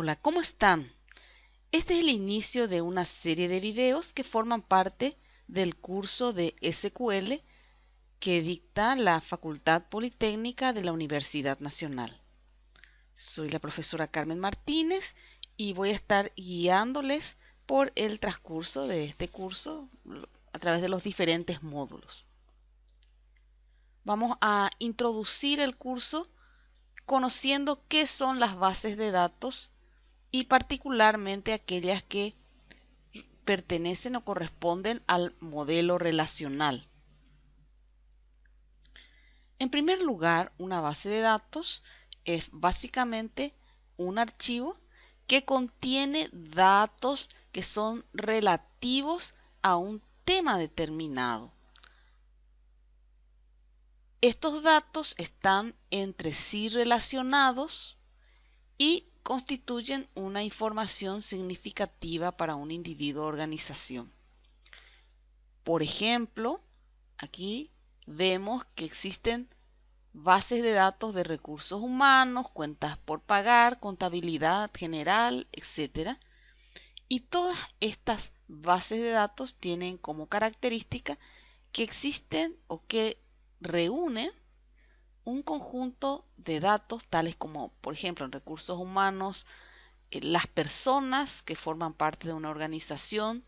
Hola, ¿cómo están? Este es el inicio de una serie de videos que forman parte del curso de SQL que dicta la Facultad Politécnica de la Universidad Nacional. Soy la profesora Carmen Martínez y voy a estar guiándoles por el transcurso de este curso a través de los diferentes módulos. Vamos a introducir el curso conociendo qué son las bases de datos y particularmente aquellas que pertenecen o corresponden al modelo relacional. En primer lugar, una base de datos es básicamente un archivo que contiene datos que son relativos a un tema determinado. Estos datos están entre sí relacionados y constituyen una información significativa para un individuo o organización. Por ejemplo, aquí vemos que existen bases de datos de recursos humanos, cuentas por pagar, contabilidad general, etc. Y todas estas bases de datos tienen como característica que existen o que reúnen un conjunto de datos tales como, por ejemplo, en recursos humanos, las personas que forman parte de una organización,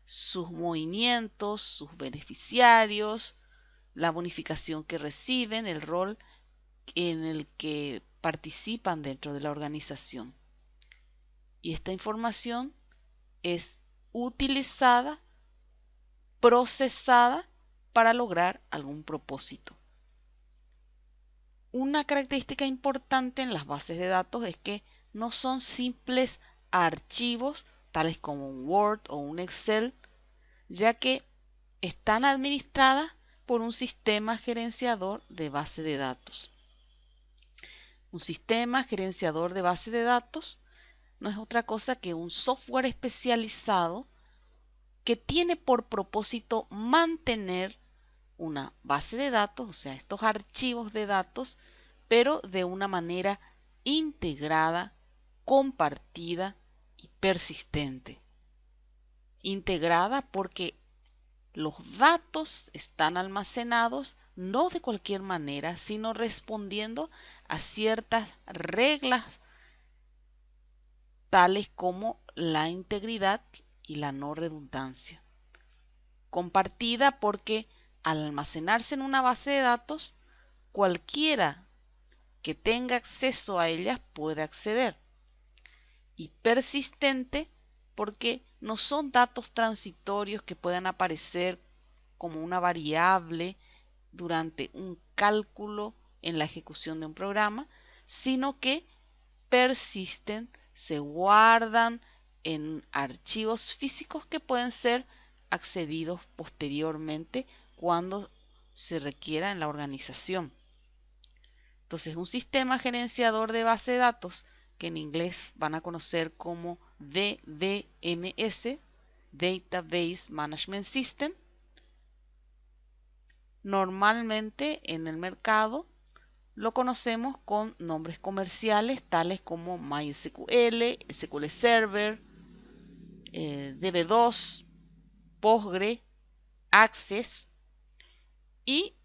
sus movimientos, sus beneficiarios, la bonificación que reciben, el rol en el que participan dentro de la organización. Y esta información es utilizada, procesada para lograr algún propósito. Una característica importante en las bases de datos es que no son simples archivos tales como un Word o un Excel, ya que están administradas por un sistema gerenciador de base de datos. Un sistema gerenciador de base de datos no es otra cosa que un software especializado que tiene por propósito mantener una base de datos, o sea, estos archivos de datos, pero de una manera integrada, compartida y persistente. Integrada porque los datos están almacenados no de cualquier manera, sino respondiendo a ciertas reglas tales como la integridad y la no redundancia. Compartida porque al almacenarse en una base de datos, cualquiera que tenga acceso a ellas puede acceder. Y persistente porque no son datos transitorios que puedan aparecer como una variable durante un cálculo en la ejecución de un programa, sino que persisten, se guardan en archivos físicos que pueden ser accedidos posteriormente cuando se requiera en la organización. Entonces, un sistema gerenciador de base de datos, que en inglés van a conocer como DBMS, Database Management System, normalmente en el mercado lo conocemos con nombres comerciales tales como MySQL, SQL Server, DB2, Postgre, Access y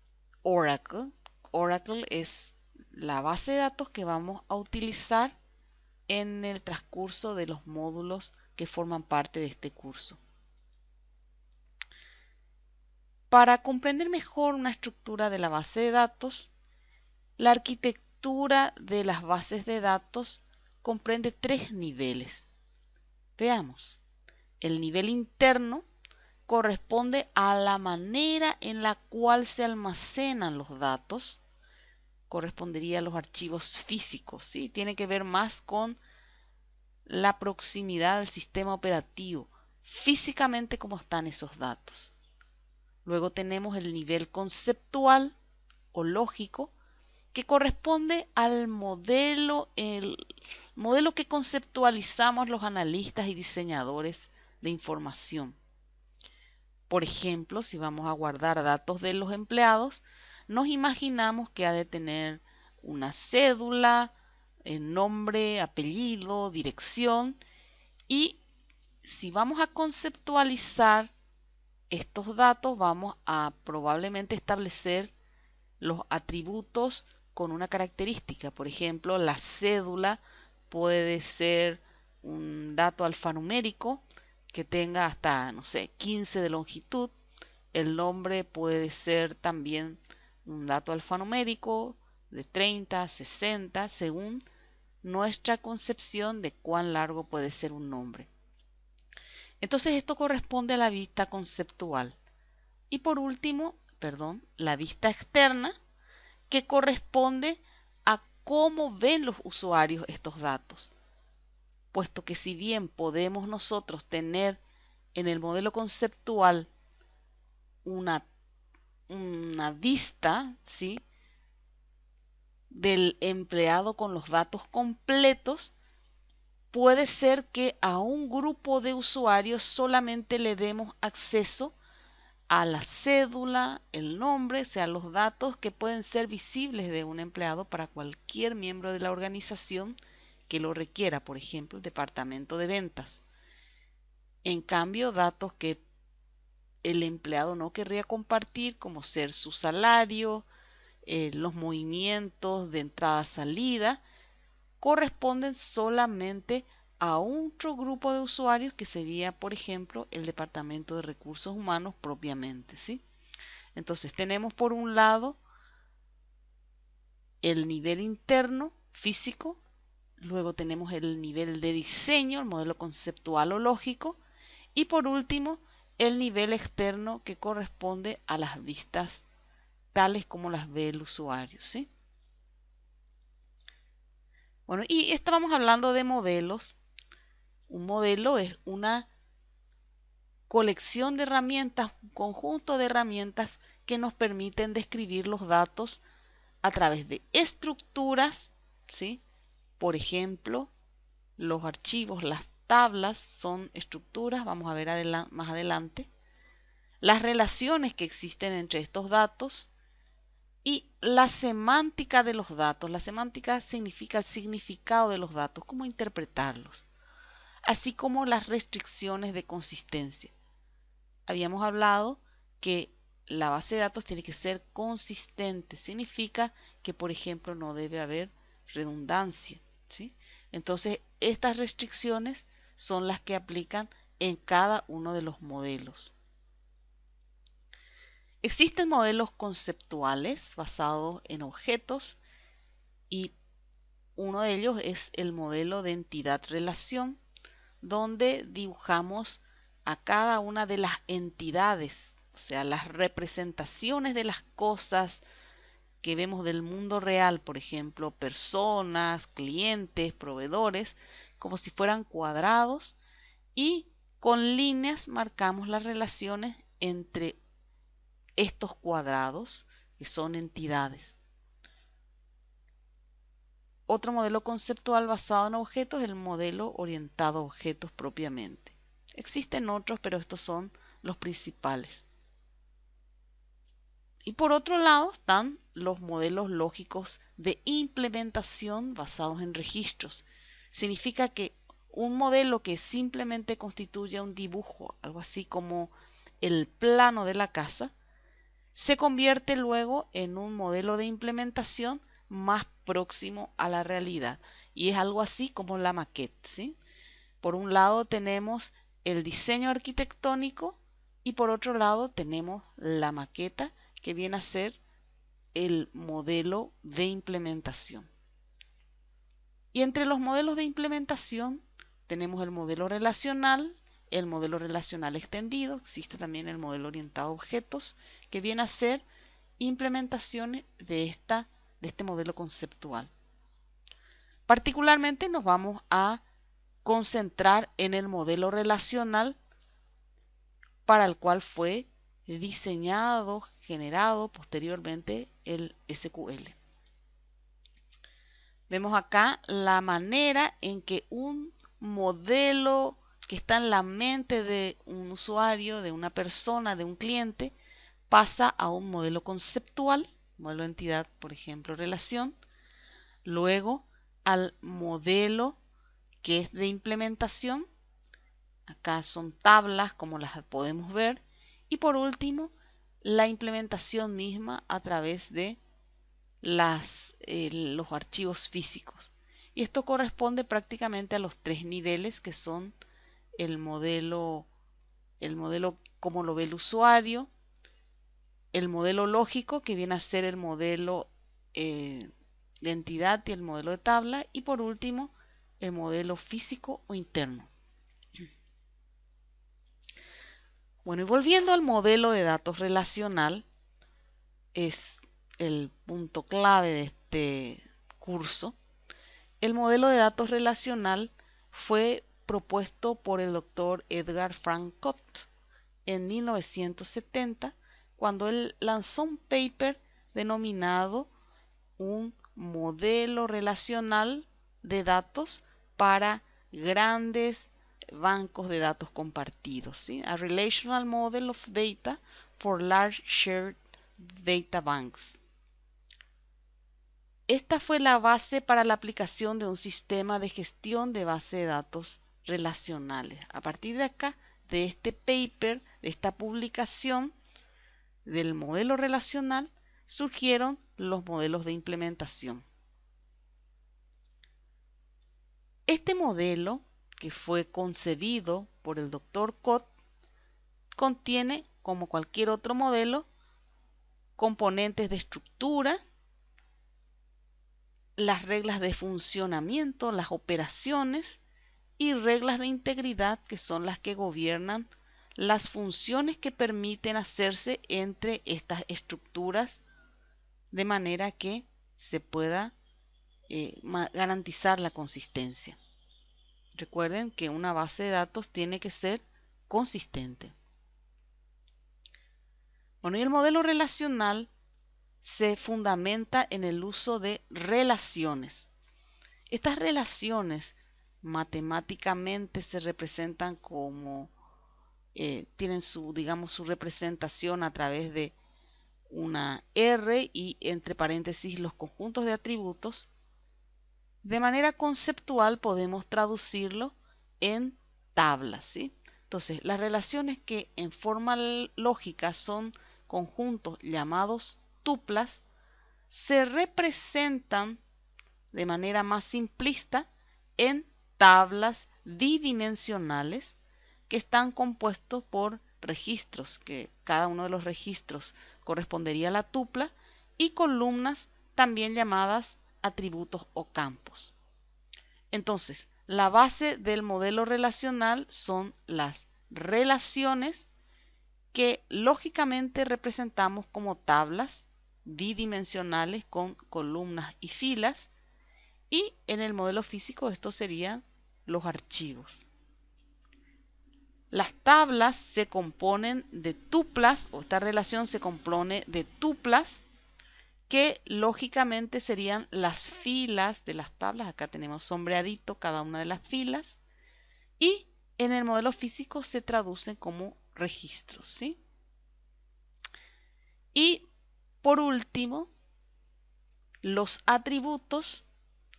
Oracle. Oracle es la base de datos que vamos a utilizar en el transcurso de los módulos que forman parte de este curso. Para comprender mejor una estructura de la base de datos, la arquitectura de las bases de datos comprende tres niveles. Veamos. El nivel interno corresponde a la manera en la cual se almacenan los datos. Correspondería a los archivos físicos, ¿sí? Tiene que ver más con la proximidad del sistema operativo, físicamente cómo están esos datos. Luego tenemos el nivel conceptual o lógico, que corresponde al modelo, el modelo que conceptualizamos los analistas y diseñadores de información. Por ejemplo, si vamos a guardar datos de los empleados, nos imaginamos que ha de tener una cédula, nombre, apellido, dirección. Y si vamos a conceptualizar estos datos, vamos a probablemente establecer los atributos con una característica. Por ejemplo, la cédula puede ser un dato alfanumérico que tenga hasta, no sé, 15 de longitud. El nombre puede ser también un dato alfanumérico de 30, 60, según nuestra concepción de cuán largo puede ser un nombre. Entonces esto corresponde a la vista conceptual. Y por último, la vista externa, que corresponde a cómo ven los usuarios estos datos. Puesto que si bien podemos nosotros tener en el modelo conceptual una vista, ¿sí?, del empleado con los datos completos, puede ser que a un grupo de usuarios solamente le demos acceso a la cédula, el nombre, o sea, los datos que pueden ser visibles de un empleado para cualquier miembro de la organización que lo requiera, por ejemplo, el departamento de ventas. En cambio, datos que el empleado no querría compartir, como ser su salario, los movimientos de entrada-salida, corresponden solamente a otro grupo de usuarios que sería, por ejemplo, el departamento de recursos humanos propiamente, ¿sí? Entonces tenemos por un lado el nivel interno físico, luego tenemos el nivel de diseño, el modelo conceptual o lógico, y por último el nivel externo que corresponde a las vistas tales como las ve el usuario, ¿sí? Bueno, y estábamos hablando de modelos. Un modelo es una colección de herramientas, un conjunto de herramientas que nos permiten describir los datos a través de estructuras, ¿sí? Por ejemplo, los archivos, las tablas son estructuras, vamos a ver más adelante. Las relaciones que existen entre estos datos y la semántica de los datos. La semántica significa el significado de los datos, cómo interpretarlos, así como las restricciones de consistencia. Habíamos hablado que la base de datos tiene que ser consistente. Significa que, por ejemplo, no debe haber redundancia, ¿sí? Entonces, estas restricciones son las que aplican en cada uno de los modelos. Existen modelos conceptuales basados en objetos y uno de ellos es el modelo de entidad-relación, donde dibujamos a cada una de las entidades, o sea, las representaciones de las cosas que vemos del mundo real, por ejemplo, personas, clientes, proveedores, como si fueran cuadrados, y con líneas marcamos las relaciones entre estos cuadrados, que son entidades. Otro modelo conceptual basado en objetos es el modelo orientado a objetos propiamente. Existen otros, pero estos son los principales. Y por otro lado están los modelos lógicos de implementación basados en registros. Significa que un modelo que simplemente constituye un dibujo, algo así como el plano de la casa, se convierte luego en un modelo de implementación más próximo a la realidad. Y es algo así como la maqueta, ¿sí? Por un lado tenemos el diseño arquitectónico y por otro lado tenemos la maqueta, que viene a ser el modelo de implementación. Y entre los modelos de implementación tenemos el modelo relacional extendido, existe también el modelo orientado a objetos, que viene a ser implementaciones de este modelo conceptual. Particularmente nos vamos a concentrar en el modelo relacional, para el cual fue diseñado, generado posteriormente el SQL. Vemos acá la manera en que un modelo que está en la mente de un usuario, de una persona, de un cliente, pasa a un modelo conceptual, modelo de entidad, por ejemplo, relación, luego al modelo que es de implementación. Acá son tablas como las podemos ver. Y por último, la implementación misma a través de los archivos físicos. Y esto corresponde prácticamente a los tres niveles que son el modelo como lo ve el usuario, el modelo lógico que viene a ser el modelo de entidad y el modelo de tabla, y por último el modelo físico o interno. Bueno, y volviendo al modelo de datos relacional, es el punto clave de este curso. El modelo de datos relacional fue propuesto por el doctor Edgar Frank Codd en 1970, cuando él lanzó un paper denominado un modelo relacional de datos para grandes bancos de datos compartidos, ¿sí? A Relational Model of Data for Large Shared Data Banks. Esta fue la base para la aplicación de un sistema de gestión de base de datos relacionales. A partir de acá, de este paper, de esta publicación del modelo relacional, surgieron los modelos de implementación. Este modelo, que fue concebido por el Dr. Codd, contiene, como cualquier otro modelo, componentes de estructura, las reglas de funcionamiento, las operaciones y reglas de integridad, que son las que gobiernan las funciones que permiten hacerse entre estas estructuras de manera que se pueda garantizar la consistencia. Recuerden que una base de datos tiene que ser consistente. Bueno, y el modelo relacional se fundamenta en el uso de relaciones. Estas relaciones matemáticamente se representan como, tienen su representación a través de una R y entre paréntesis los conjuntos de atributos. De manera conceptual podemos traducirlo en tablas, ¿sí? Entonces, las relaciones que en forma lógica son conjuntos llamados tuplas se representan de manera más simplista en tablas bidimensionales que están compuestos por registros, que cada uno de los registros correspondería a la tupla, y columnas también llamadas atributos o campos. Entonces, la base del modelo relacional son las relaciones que lógicamente representamos como tablas bidimensionales con columnas y filas, y en el modelo físico esto serían los archivos. Las tablas se componen de tuplas, o esta relación se compone de tuplas que lógicamente serían las filas de las tablas. Acá tenemos sombreadito cada una de las filas, y en el modelo físico se traducen como registros, ¿sí? Y por último, los atributos,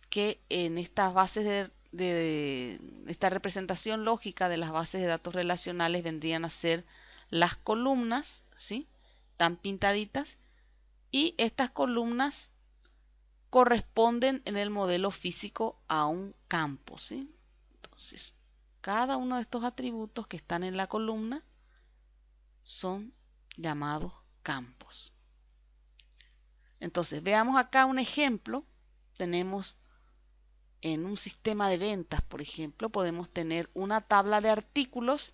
que en estas bases de esta representación lógica de las bases de datos relacionales vendrían a ser las columnas, ¿sí? Están pintaditas, y estas columnas corresponden en el modelo físico a un campo, ¿sí? Entonces, cada uno de estos atributos que están en la columna son llamados campos. Entonces, veamos acá un ejemplo. Tenemos en un sistema de ventas, por ejemplo, podemos tener una tabla de artículos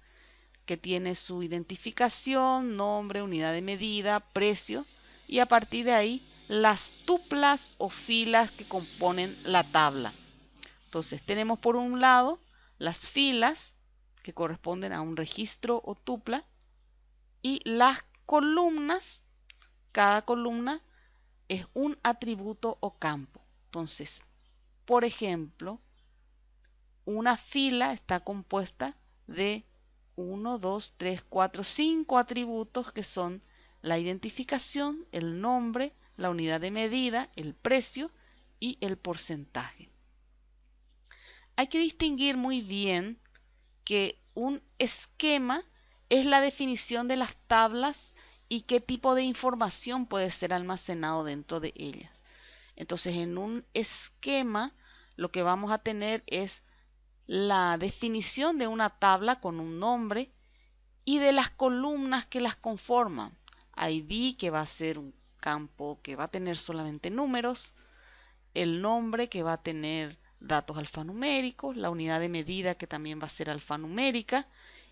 que tiene su identificación, nombre, unidad de medida, precio, y a partir de ahí las tuplas o filas que componen la tabla. Entonces tenemos por un lado las filas que corresponden a un registro o tupla, y las columnas, cada columna es un atributo o campo. Entonces, por ejemplo, una fila está compuesta de 1, 2, 3, 4, 5 atributos que son la identificación, el nombre, la unidad de medida, el precio y el porcentaje. hay que distinguir muy bien que un esquema es la definición de las tablas y qué tipo de información puede ser almacenado dentro de ellas. Entonces, en un esquema lo que vamos a tener es la definición de una tabla con un nombre y de las columnas que las conforman. ID, que va a ser un campo que va a tener solamente números, el nombre, que va a tener datos alfanuméricos, la unidad de medida, que también va a ser alfanumérica,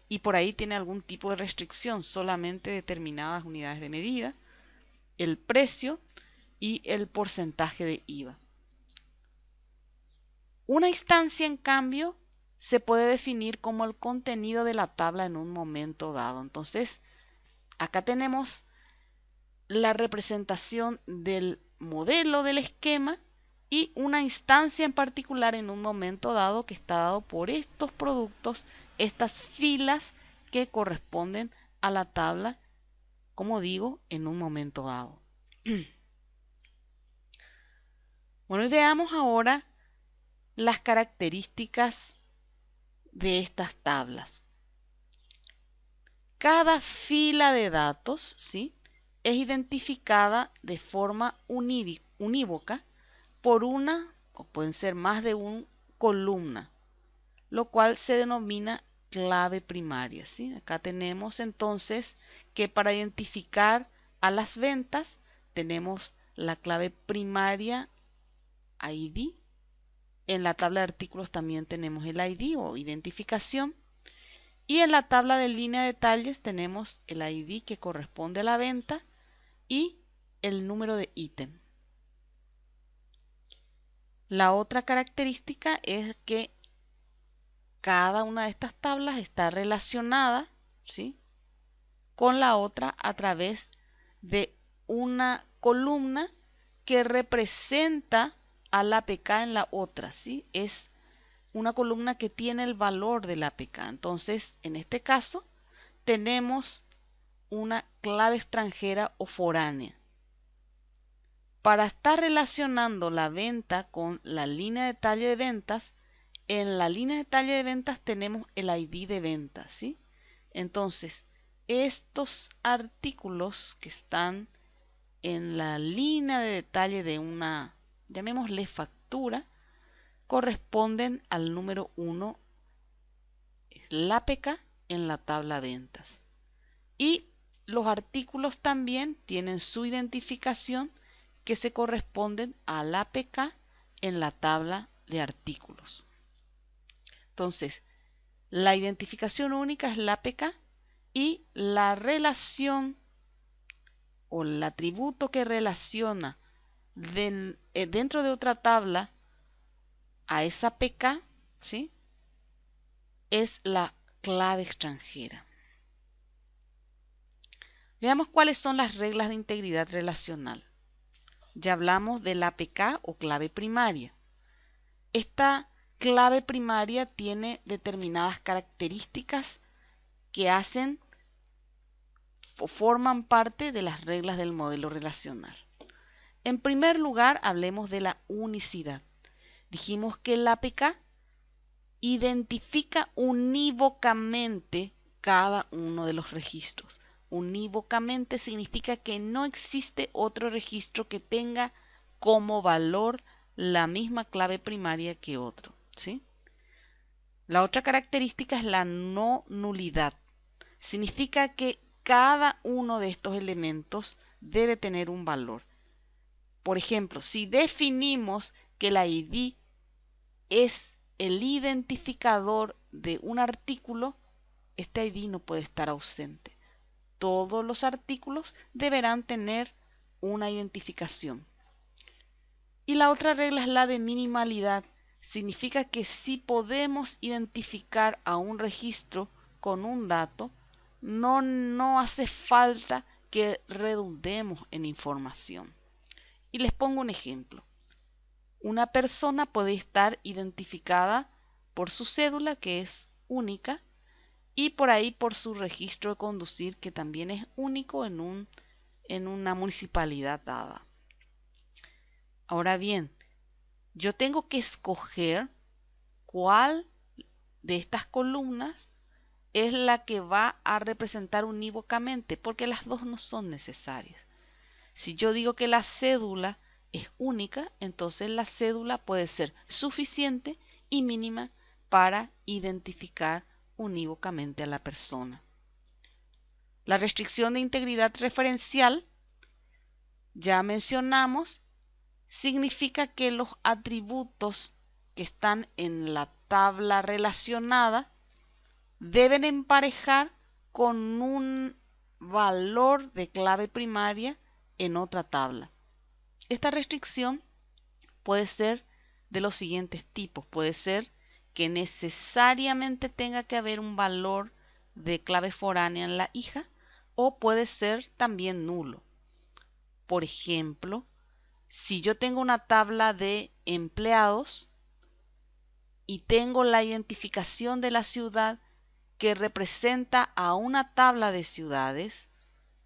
y por ahí tiene algún tipo de restricción, solamente determinadas unidades de medida, el precio y el porcentaje de IVA. Una instancia, en cambio, se puede definir como el contenido de la tabla en un momento dado. Entonces, acá tenemos la representación del modelo del esquema y una instancia en particular en un momento dado que está dado por estos productos, estas filas que corresponden a la tabla, como digo, en un momento dado. Bueno, y veamos ahora las características de estas tablas. Cada fila de datos, ¿sí?, es identificada de forma unívoca por una, o pueden ser más de una columna, lo cual se denomina clave primaria, ¿sí? Acá tenemos entonces que para identificar a las ventas tenemos la clave primaria ID. En la tabla de artículos también tenemos el ID o identificación. Y en la tabla de línea de detalles tenemos el ID que corresponde a la venta y el número de ítem. La otra característica es que cada una de estas tablas está relacionada, ¿sí?, con la otra a través de una columna que representa al APK en la otra, ¿sí? Es una columna que tiene el valor del APK. Entonces, en este caso, tenemos una clave extranjera o foránea. Para estar relacionando la venta con la línea de detalle de ventas, en la línea de detalle de ventas tenemos el ID de ventas, ¿sí? Entonces, estos artículos que están en la línea de detalle de una, llamémosle factura, corresponden al número 1, la APK en la tabla ventas. Y los artículos también tienen su identificación que se corresponden al APK en la tabla de artículos. Entonces, la identificación única es la APK y la relación o el atributo que relaciona dentro de otra tabla a esa APK, ¿sí?, es la clave extranjera. Veamos cuáles son las reglas de integridad relacional. Ya hablamos de la APK o clave primaria. Esta clave primaria tiene determinadas características que hacen o forman parte de las reglas del modelo relacional. En primer lugar, hablemos de la unicidad. Dijimos que la APK identifica unívocamente cada uno de los registros. Unívocamente significa que no existe otro registro que tenga como valor la misma clave primaria que otro, ¿sí? La otra característica es la no nulidad. Significa que cada uno de estos elementos debe tener un valor. Por ejemplo, si definimos que la ID es el identificador de un artículo, este ID no puede estar ausente. Todos los artículos deberán tener una identificación. Y la otra regla es la de minimalidad. Significa que si podemos identificar a un registro con un dato, no hace falta que redundemos en información. Y les pongo un ejemplo. Una persona puede estar identificada por su cédula, que es única, y por ahí por su registro de conducir, que también es único en una municipalidad dada. Ahora bien, yo tengo que escoger cuál de estas columnas es la que va a representar unívocamente, porque las dos no son necesarias. Si yo digo que la cédula es única, entonces la cédula puede ser suficiente y mínima para identificar unívocamente a la persona. La restricción de integridad referencial, ya mencionamos, significa que los atributos que están en la tabla relacionada deben emparejar con un valor de clave primaria en otra tabla. Esta restricción puede ser de los siguientes tipos. Puede ser que necesariamente tenga que haber un valor de clave foránea en la hija, o puede ser también nulo. Por ejemplo, si yo tengo una tabla de empleados y tengo la identificación de la ciudad que representa a una tabla de ciudades,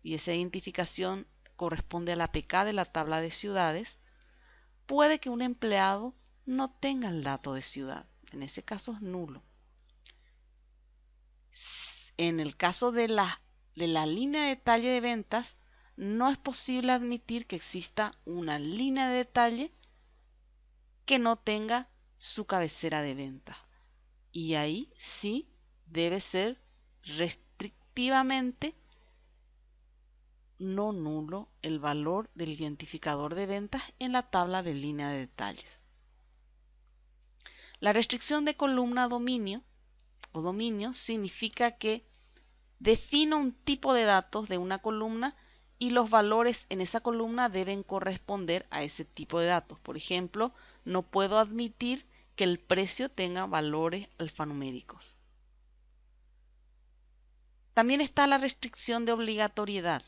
y esa identificación corresponde a la APK de la tabla de ciudades, puede que un empleado no tenga el dato de ciudad. En ese caso es nulo. En el caso de la línea de detalle de ventas, no es posible admitir que exista una línea de detalle que no tenga su cabecera de ventas. Y ahí sí debe ser restrictivamente no nulo el valor del identificador de ventas en la tabla de línea de detalles. La restricción de columna dominio o dominio significa que defino un tipo de datos de una columna y los valores en esa columna deben corresponder a ese tipo de datos. Por ejemplo, no puedo admitir que el precio tenga valores alfanuméricos. También está la restricción de obligatoriedad.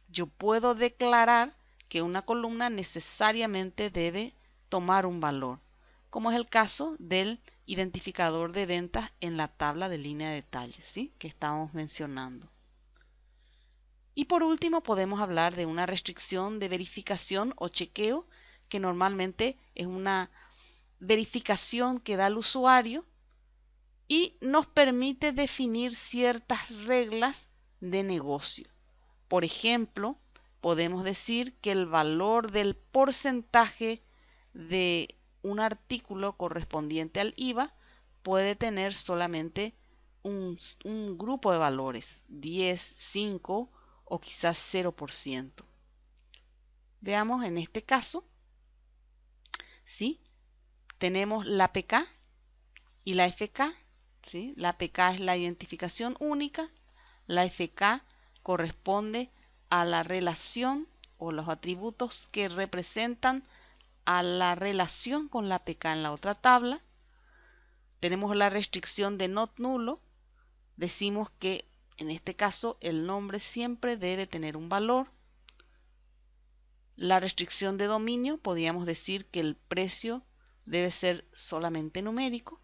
Yo puedo declarar que una columna necesariamente debe tomar un valor, como es el caso del identificador de ventas en la tabla de línea de detalles, ¿sí?, que estábamos mencionando. Y por último podemos hablar de una restricción de verificación o chequeo, que normalmente es una verificación que da el usuario y nos permite definir ciertas reglas de negocio. Por ejemplo, podemos decir que el valor del porcentaje de un artículo correspondiente al IVA puede tener solamente un grupo de valores, 10, 5 o quizás 0%. Veamos en este caso, ¿sí?, tenemos la APK y la FK, ¿sí? La APK es la identificación única, la FK corresponde a la relación o los atributos que representan a la relación con la APK en la otra tabla. Tenemos la restricción de not nulo. Decimos que en este caso el nombre siempre debe tener un valor. La restricción de dominio, podríamos decir que el precio debe ser solamente numérico.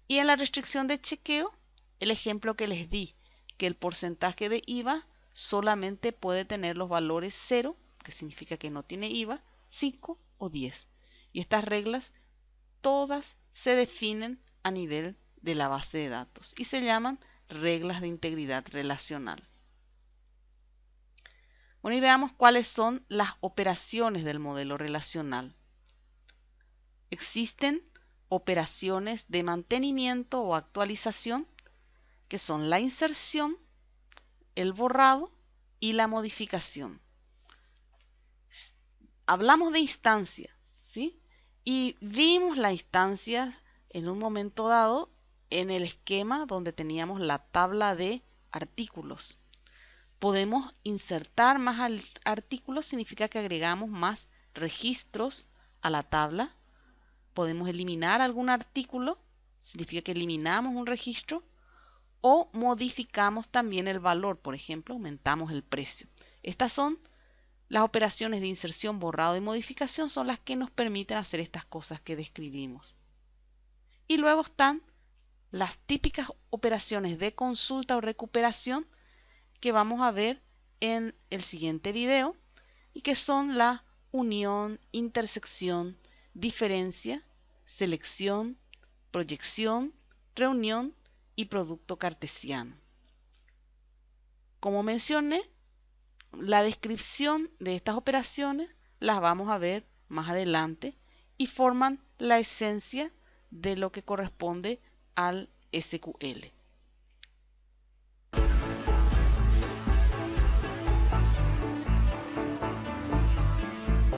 Y en la restricción de chequeo, el ejemplo que les di, que el porcentaje de IVA solamente puede tener los valores 0, que significa que no tiene IVA, 5 o 10. Y estas reglas todas se definen a nivel de la base de datos y se llaman reglas de integridad relacional. Bueno, y veamos cuáles son las operaciones del modelo relacional. Existen operaciones de mantenimiento o actualización, que son la inserción, el borrado y la modificación. Hablamos de instancias, ¿sí?, y vimos la instancia en un momento dado en el esquema donde teníamos la tabla de artículos. Podemos insertar más artículos, significa que agregamos más registros a la tabla. Podemos eliminar algún artículo, significa que eliminamos un registro, o modificamos también el valor, por ejemplo, aumentamos el precio. Estas son las operaciones de inserción, borrado y modificación, son las que nos permiten hacer estas cosas que describimos. Y luego están las típicas operaciones de consulta o recuperación que vamos a ver en el siguiente video y que son la unión, intersección, diferencia, selección proyección, reunión y producto cartesiano. Como mencioné, la descripción de estas operaciones las vamos a ver más adelante y forman la esencia de lo que corresponde al SQL.